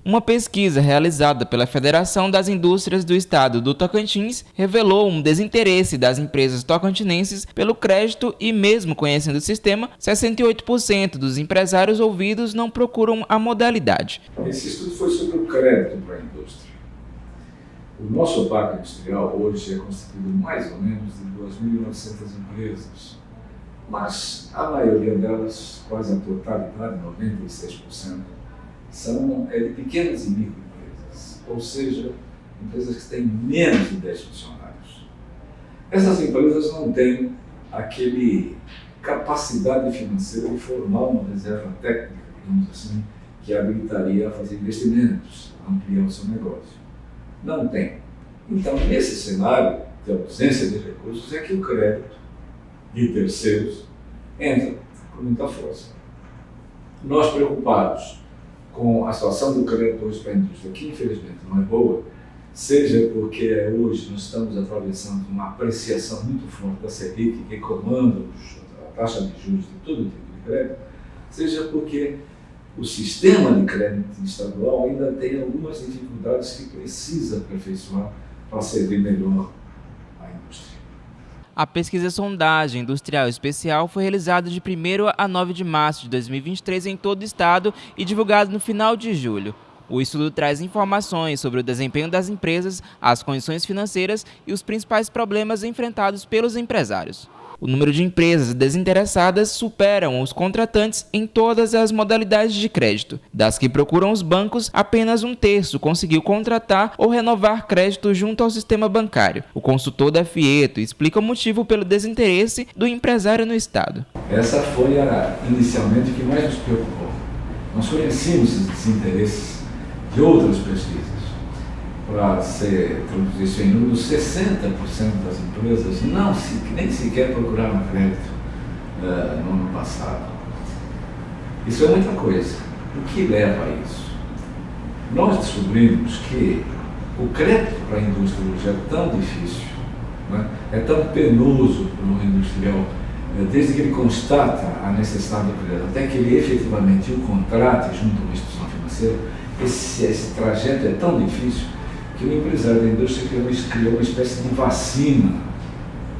Uma pesquisa realizada pela Federação das Indústrias do Estado do Tocantins revelou um desinteresse das empresas tocantinenses pelo crédito e, mesmo conhecendo o sistema, 68% dos empresários ouvidos não procuram a modalidade. Esse estudo foi sobre o crédito para a indústria. O nosso parque industrial hoje é constituído mais ou menos de 2.900 empresas, mas a maioria delas, quase a totalidade, 96%, são de pequenas e microempresas, ou seja, empresas que têm menos de 10 funcionários. Essas empresas não têm aquele capacidade financeira de formar uma reserva técnica, digamos assim, que habilitaria a fazer investimentos, a ampliar o seu negócio. Não tem. Então, nesse cenário de ausência de recursos, é que o crédito de terceiros entra com muita força. Nós, preocupados com a situação do crédito hoje para a indústria, que infelizmente não é boa, seja porque hoje nós estamos atravessando uma apreciação muito forte da Selic, que comanda a taxa de juros de todo tipo de crédito, seja porque o sistema de crédito estadual ainda tem algumas dificuldades que precisa aperfeiçoar para servir melhor a indústria. A pesquisa Sondagem Industrial Especial foi realizada de 1º a 9 de março de 2023 em todo o estado e divulgada no final de julho. O estudo traz informações sobre o desempenho das empresas, as condições financeiras e os principais problemas enfrentados pelos empresários. O número de empresas desinteressadas superam os contratantes em todas as modalidades de crédito. Das que procuram os bancos, apenas 1/3 conseguiu contratar ou renovar crédito junto ao sistema bancário. O consultor da Fieto explica o motivo pelo desinteresse do empresário no estado. Essa foi inicialmente o que mais nos preocupou. Nós conhecíamos esses desinteresses de outras pesquisas. Para ser traduzido isso em números, 60% das empresas nem sequer procuraram crédito no ano passado. Isso é muita coisa. O que leva a isso? Nós descobrimos que o crédito para a indústria hoje é tão difícil, né? É tão penoso para o industrial, desde que ele constata a necessidade do crédito, até que ele efetivamente o contrate junto a uma instituição financeira, esse trajeto é tão difícil que o empresário da indústria criou uma espécie de vacina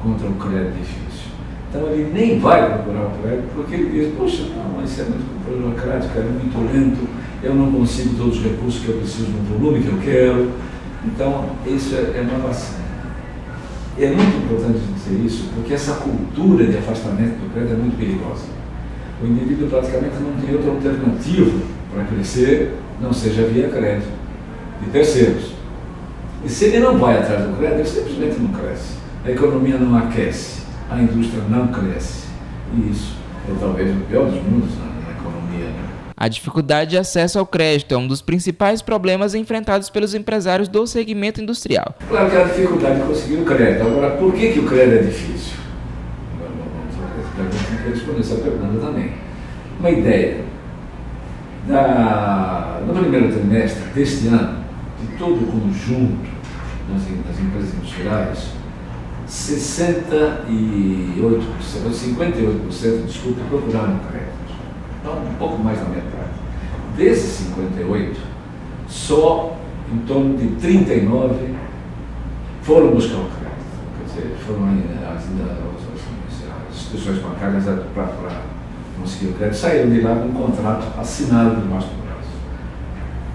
contra o crédito difícil. Então ele nem vai procurar o crédito porque ele diz, poxa, não, isso é muito burocrático, é muito lento, eu não consigo todos os recursos que eu preciso no volume que eu quero. Então isso é uma vacina. E é muito importante dizer isso porque essa cultura de afastamento do crédito é muito perigosa. O indivíduo praticamente não tem outra alternativa para crescer, não seja via crédito de terceiros. E se ele não vai atrás do crédito, ele simplesmente não cresce. A economia não aquece, a indústria não cresce. E isso é talvez o pior dos mundos na economia, né? A dificuldade de acesso ao crédito é um dos principais problemas enfrentados pelos empresários do segmento industrial. Claro que a dificuldade de conseguir o crédito. Agora, por que o crédito é difícil? Vamos responder essa pergunta também. Uma ideia. No primeiro trimestre deste ano, de todo o conjunto das empresas industriais, 58% procuraram crédito. Então, um pouco mais da metade. Desses 58, só em torno de 39 foram buscar o crédito. Quer dizer, foram as instituições bancárias para conseguir o crédito, saíram de lá com um contrato assinado debaixo do braço.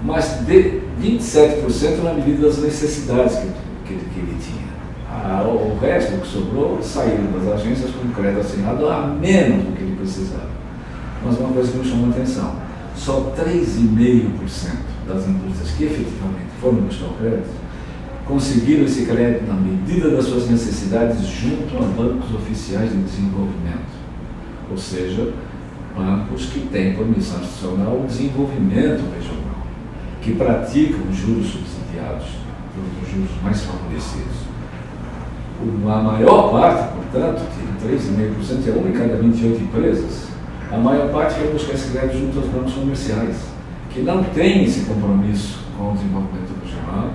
Mas de 27% na medida das necessidades que ele tinha. O resto que sobrou saíram das agências com crédito assinado a menos do que ele precisava. Mas uma coisa que me chamou a atenção, só 3,5% das indústrias que efetivamente foram buscar o crédito conseguiram esse crédito na medida das suas necessidades junto a bancos oficiais de desenvolvimento. Ou seja, bancos que têm por missão institucional o desenvolvimento regional, que praticam juros subsidiados, os juros mais favorecidos. A maior parte, portanto, de 3,5% é uma em cada 28 empresas, a maior parte vai buscar esse crédito junto aos bancos comerciais, que não têm esse compromisso com o desenvolvimento regional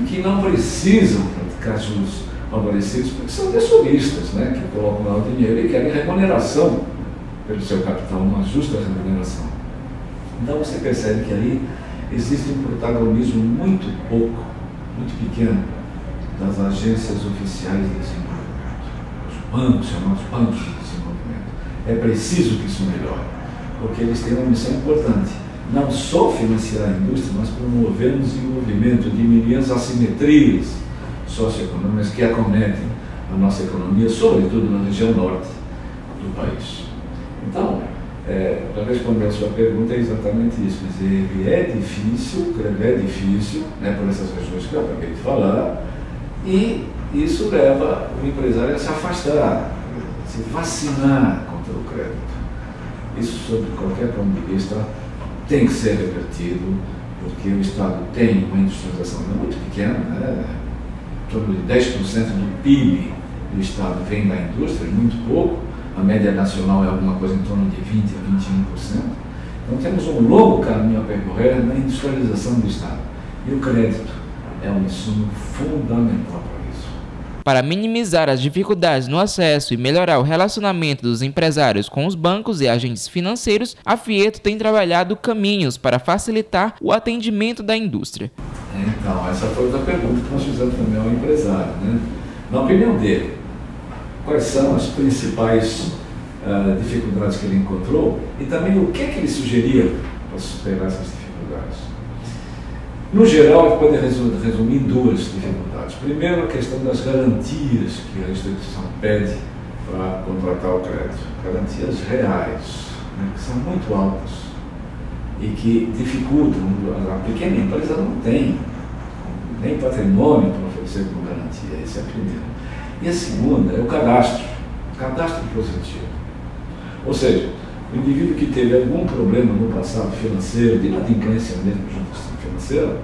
e que não precisam praticar juros favorecidos, porque são dessolistas, né, que colocam lá o dinheiro e querem remuneração pelo seu capital, uma justa remuneração. Então você percebe que aí existe um protagonismo muito pequeno das agências oficiais de desenvolvimento, os bancos, chamados bancos de desenvolvimento. É preciso que isso melhore, porque eles têm uma missão importante, não só financiar a indústria, mas promover o desenvolvimento, diminuir as assimetrias socioeconômicas que acometem a nossa economia, sobretudo na região norte do país. Então, para responder a sua pergunta, é exatamente isso. Quer dizer, é difícil, né, por essas regiões que eu acabei de falar, e isso leva o empresário a se afastar, a se vacinar contra o crédito. Isso, sob qualquer ponto de vista, tem que ser revertido, porque o Estado tem uma industrialização muito pequena, né? Em torno de 10% do PIB do Estado vem da indústria, muito pouco. A média nacional é alguma coisa em torno de 20% a 21%. Então temos um longo caminho a percorrer na industrialização do Estado. E o crédito é um insumo fundamental para isso. Para minimizar as dificuldades no acesso e melhorar o relacionamento dos empresários com os bancos e agentes financeiros, a Fieto tem trabalhado caminhos para facilitar o atendimento da indústria. Então, essa foi outra pergunta que nós fizemos também ao empresário, né? Na opinião dele, quais são as principais dificuldades que ele encontrou e também o que ele sugeria para superar essas dificuldades. No geral, ele pode resumir em duas dificuldades. Primeiro, a questão das garantias que a instituição pede para contratar o crédito. Garantias reais, né, que são muito altas e que dificultam. A pequena empresa não tem nem patrimônio para oferecer como garantia. Essa é a primeira. E a segunda é o cadastro positivo. Ou seja, o indivíduo que teve algum problema no passado financeiro, de inadimplência mesmo junto à instituição financeira,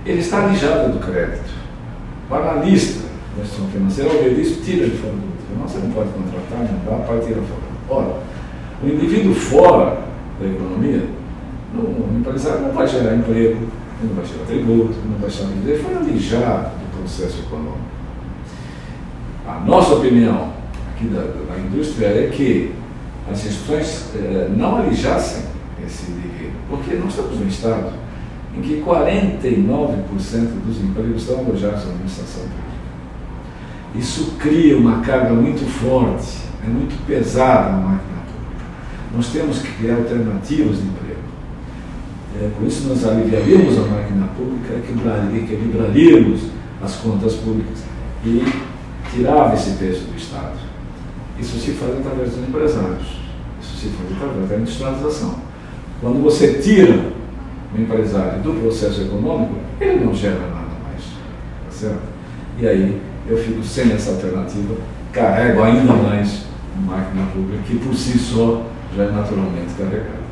ele está alijado do crédito. O analista da instituição financeira, ao ver isso, tira ele fora do crédito. Não, você não pode contratar, não dá, pode tirar fora. Ora, o indivíduo fora da economia, o empresário não vai gerar emprego, ele não vai gerar tributo, não vai gerar dinheiro, ele foi alijado do processo econômico. A nossa opinião aqui da indústria é que as instituições não alijassem esse indivíduo, porque nós estamos num estado em que 49% dos empregos estão alojados na administração pública. Isso cria uma carga muito forte, é muito pesada na máquina pública. Nós temos que criar alternativas de emprego. Por isso nós aliviaríamos a máquina pública, equilibraríamos as contas públicas e tirava esse peso do Estado. Isso se faz através dos empresários, isso se faz através da industrialização. Quando você tira o empresário do processo econômico, ele não gera nada mais, tá certo? E aí eu fico sem essa alternativa, carrego ainda mais a máquina pública, que por si só já é naturalmente carregada.